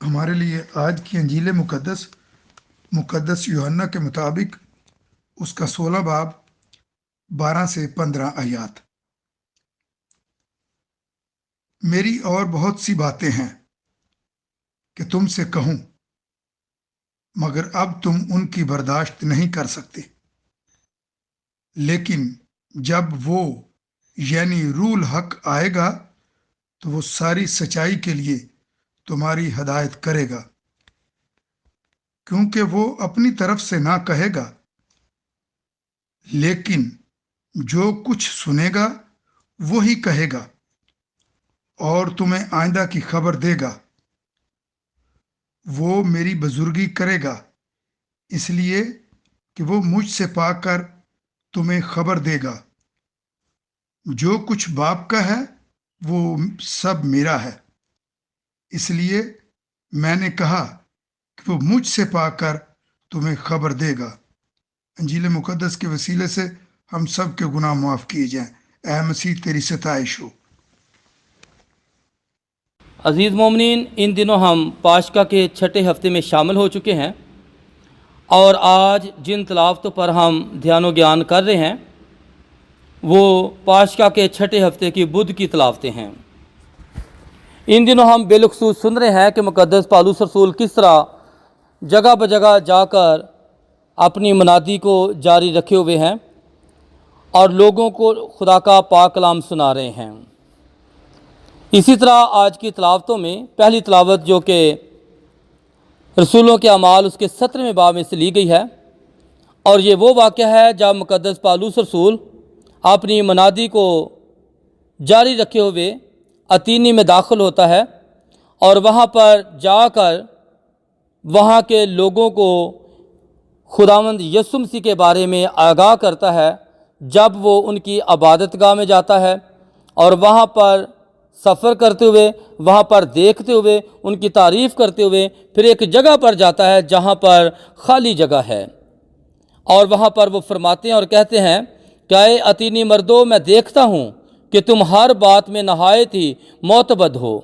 ہمارے لیے آج کی انجیل مقدس یوحنا کے مطابق اس کا 16 باب 12 سے 15 آیات۔ میری اور بہت سی باتیں ہیں کہ تم سے کہوں، مگر اب تم ان کی برداشت نہیں کر سکتے۔ لیکن جب وہ یعنی روح الحق آئے گا تو وہ ساری سچائی کے لیے تمہاری ہدایت کرے گا، کیونکہ وہ اپنی طرف سے نہ کہے گا، لیکن جو کچھ سنے گا وہی کہے گا اور تمہیں آئندہ کی خبر دے گا۔ وہ میری بزرگی کرے گا، اس لیے کہ وہ مجھ سے پا کر تمہیں خبر دے گا۔ جو کچھ باپ کا ہے وہ سب میرا ہے، اس لیے میں نے کہا کہ وہ مجھ سے پا کر تمہیں خبر دے گا۔ انجیل مقدس کے وسیلے سے ہم سب کے گناہ معاف کیے جائیں۔ اے مسیح تیری ستائش ہو۔ عزیز مومنین، ان دنوں ہم پاشکا کے چھٹے ہفتے میں شامل ہو چکے ہیں، اور آج جن تلاوتوں پر ہم دھیان و گیان کر رہے ہیں وہ پاشکا کے چھٹے ہفتے کی بدھ کی تلاوتیں ہیں۔ ان دنوں ہم بالخصوص سن رہے ہیں کہ مقدس پالوس رسول کس طرح جگہ بجگہ جا کر اپنی منادی کو جاری رکھے ہوئے ہیں اور لوگوں کو خدا کا پاک کلام سنا رہے ہیں۔ اسی طرح آج کی تلاوتوں میں پہلی تلاوت جو کہ رسولوں کے اعمال اس کے 17ویں باب میں سے لی گئی ہے، اور یہ وہ واقعہ ہے جب مقدس پالوس رسول اپنی منادی کو جاری رکھے ہوئے اتینی میں داخل ہوتا ہے اور وہاں پر جا کر وہاں کے لوگوں کو خداوند یسوع مسیح کے بارے میں آگاہ کرتا ہے، جب وہ ان کی عبادت گاہ میں جاتا ہے اور وہاں پر سفر کرتے ہوئے، وہاں پر دیکھتے ہوئے، ان کی تعریف کرتے ہوئے پھر ایک جگہ پر جاتا ہے جہاں پر خالی جگہ ہے، اور وہاں پر وہ فرماتے ہیں اور کہتے ہیں کہ اے اتینی مردو، میں دیکھتا ہوں کہ تم ہر بات میں نہایت ہی معتبد ہو،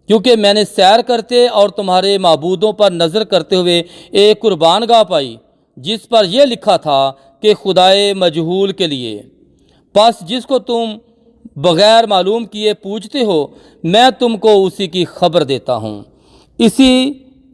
کیونکہ میں نے سیر کرتے اور تمہارے معبودوں پر نظر کرتے ہوئے ایک قربان گاہ پائی جس پر یہ لکھا تھا کہ خدائے مجہول کے لیے، پس جس کو تم بغیر معلوم کیے پوجتے ہو، میں تم کو اسی کی خبر دیتا ہوں۔ اسی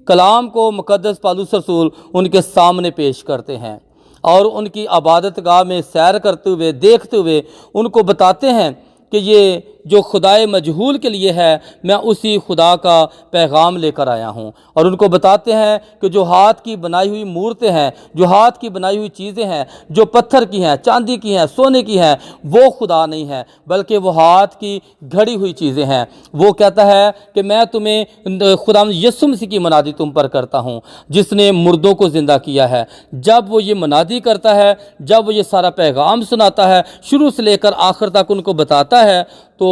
کلام کو مقدس پالوس رسول ان کے سامنے پیش کرتے ہیں اور ان کی عبادت گاہ میں سیر کرتے ہوئے دیکھتے ہوئے ان کو بتاتے ہیں کہ یہ جو خدائے مجہول کے لیے ہے، میں اسی خدا کا پیغام لے کر آیا ہوں، اور ان کو بتاتے ہیں کہ جو ہاتھ کی بنائی ہوئی مورتیں ہیں، جو ہاتھ کی بنائی ہوئی چیزیں ہیں، جو پتھر کی ہیں، چاندی کی ہیں، سونے کی ہیں، وہ خدا نہیں ہے، بلکہ وہ ہاتھ کی گھڑی ہوئی چیزیں ہیں۔ وہ کہتا ہے کہ میں تمہیں خدا یسوع مسیح کی منادی تم پر کرتا ہوں، جس نے مردوں کو زندہ کیا ہے۔ جب وہ یہ منادی کرتا ہے، جب وہ یہ سارا پیغام سناتا ہے، شروع سے لے کر آخر تک ان کو بتاتا ہے، تو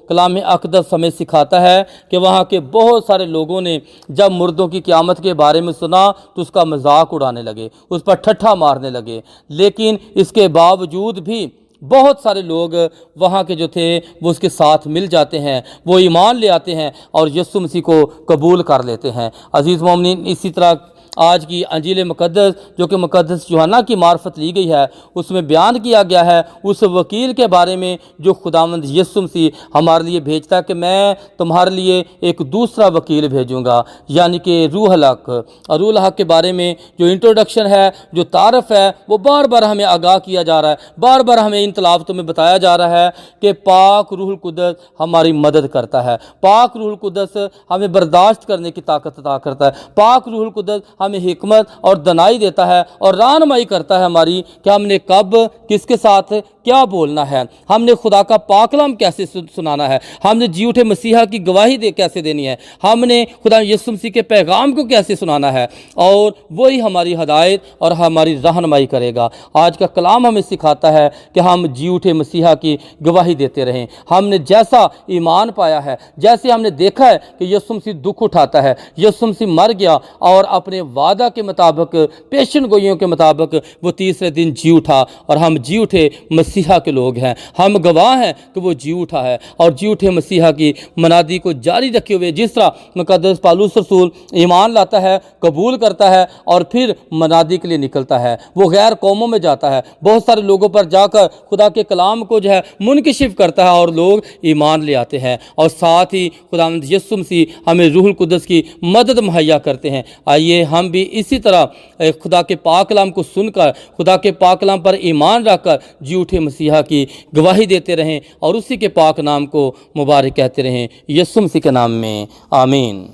کلام اقدس ہمیں سکھاتا ہے کہ وہاں کے بہت سارے لوگوں نے جب مردوں کی قیامت کے بارے میں سنا تو اس کا مذاق اڑانے لگے، اس پر ٹھٹھا مارنے لگے، لیکن اس کے باوجود بھی بہت سارے لوگ وہاں کے جو تھے وہ اس کے ساتھ مل جاتے ہیں، وہ ایمان لے آتے ہیں اور یسوع مسیح کو قبول کر لیتے ہیں۔ عزیز مومنین، اسی طرح آج کی انجیل مقدس جو کہ مقدس یوحنا کی معرفت لی گئی ہے، اس میں بیان کیا گیا ہے اس وکیل کے بارے میں جو خداوند یسوع مسیح ہمارے لیے بھیجتا ہے کہ میں تمہارے لیے ایک دوسرا وکیل بھیجوں گا، یعنی کہ روح الحق۔ اور روح الحق کے بارے میں جو انٹروڈکشن ہے، جو تعارف ہے، وہ بار بار ہمیں آگاہ کیا جا رہا ہے، بار بار ہمیں ان تلاوتوں میں بتایا جا رہا ہے کہ پاک روح القدس ہماری مدد کرتا ہے، پاک روح القدس ہمیں برداشت کرنے کی طاقت عطا کرتا ہے، پاک روح القدس ہمیں حکمت اور دانائی دیتا ہے اور رہنمائی کرتا ہے ہماری کہ ہم نے کب کس کے ساتھ کیا بولنا ہے، ہم نے خدا کا پاک کلام کیسے سنانا ہے، ہم نے جی اٹھے مسیحا کی گواہی کیسے دینی ہے، ہم نے خدا یسوع مسیح کے پیغام کو کیسے سنانا ہے، اور وہی ہماری ہدایت اور ہماری رہنمائی کرے گا۔ آج کا کلام ہمیں سکھاتا ہے کہ ہم جی اٹھے مسیحا کی گواہی دیتے رہیں۔ ہم نے جیسا ایمان پایا ہے، جیسے ہم نے دیکھا ہے کہ یسوع مسیح دکھ اٹھاتا ہے، یسوع مسیح مر گیا اور اپنے وعدہ کے مطابق، پیشن گوئیوں کے مطابق وہ تیسرے دن جی اٹھا، اور ہم جی اٹھے مسیحا کے لوگ ہیں، ہم گواہ ہیں کہ وہ جی اٹھا ہے، اور جی اٹھے مسیحا کی منادی کو جاری رکھے ہوئے جس طرح مقدس پالوس رسول ایمان لاتا ہے، قبول کرتا ہے، اور پھر منادی کے لیے نکلتا ہے، وہ غیر قوموں میں جاتا ہے، بہت سارے لوگوں پر جا کر خدا کے کلام کو جو ہے منکشف کرتا ہے، اور لوگ ایمان لے آتے ہیں، اور ساتھ ہی خداوند یسوع مسیح ہمیں روح القدس کی مدد مہیا کرتے ہیں۔ آئیے ہم بھی اسی طرح خدا کے پاک کلام کو سن کر، خدا کے پاک کلام پر ایمان رکھ کر جی اٹھے مسیحا کی گواہی دیتے رہیں، اور اسی کے پاک نام کو مبارک کہتے رہیں، یسوع مسیح کے نام میں آمین۔